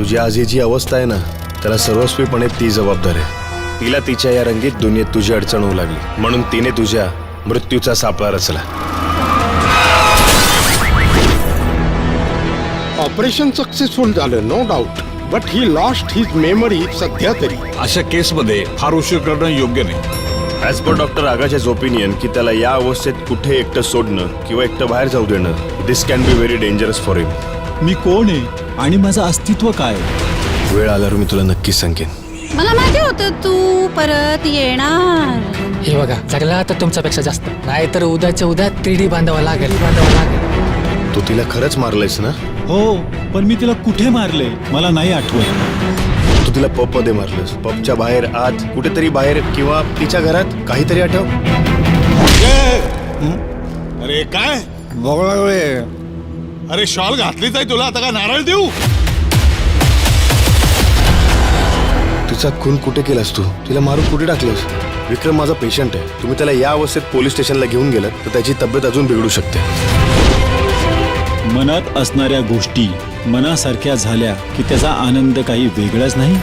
तुझी आज ही जी अवस्था आहे ना, त्याला सर्वस्वीपणे ती जबाबदार आहे. तिला तिच्या या रंगीत दुनियेत तुझी अडचण होऊ लागली, म्हणून तिने तुझ्या मृत्यूचा सापळा रचला. ऑपरेशन सक्सेसफुल झालं, no doubt, but he lost his memory सध्या तरी. अशा केसमध्ये फार उशीर करणं योग्य नाही. ॲज पर डॉक्टर आगाशेच ओपिनियन की त्याला या अवस्थेत कुठे एकटं सोडणं किंवा एकटं बाहेर जाऊ देणं, this can be very dangerous for him. मी कोण आहे आणि माझं अस्तित्व काय? वेळ आल्यावर मी तुला नक्कीच सांगेन. मला माहिती होतं तू परत येणार. हे बघा, जगला तर तुमच्यापेक्षा जास्त, नाहीतर उद्याच्या उद्या 3D बांधावं लागेल. तू तिला खरंच मारलंयस ना? हो, पण मी तिला कुठे मारले मला नाही आठवत. तू तिला पब मध्ये मारलंस, पबच्या बाहेर, आत, कुठेतरी बाहेर किंवा तिच्या घरात, काहीतरी आठव. अरे काय बघा, अरे शॉल घातलीच आहे तुला, आता का नारळ देऊ? तिचा खून कुठे केलास तू? तिला मारून कुठे टाकलंस? विक्रम माझा पेशंट आहे. तुम्ही त्याला या अवस्थेत पोलीस स्टेशनला घेऊन गेलात तर त्याची तब्येत अजून बिघडू शकते. मनात असणाऱ्या गोष्टी मनासारख्या झाल्या की त्याचा आनंद काही वेगळाच नाही.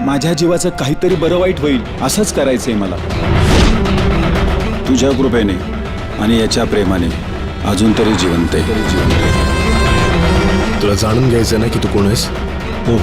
माझ्या जीवाचं काहीतरी बरं वाईट होईल असंच करायचंय मला. तुझ्या कृपेने आणि याच्या प्रेमाने अजून तरी जिवंत आहे. तुला जाणून घ्यायचं ना की तू कोण आहेस? हो.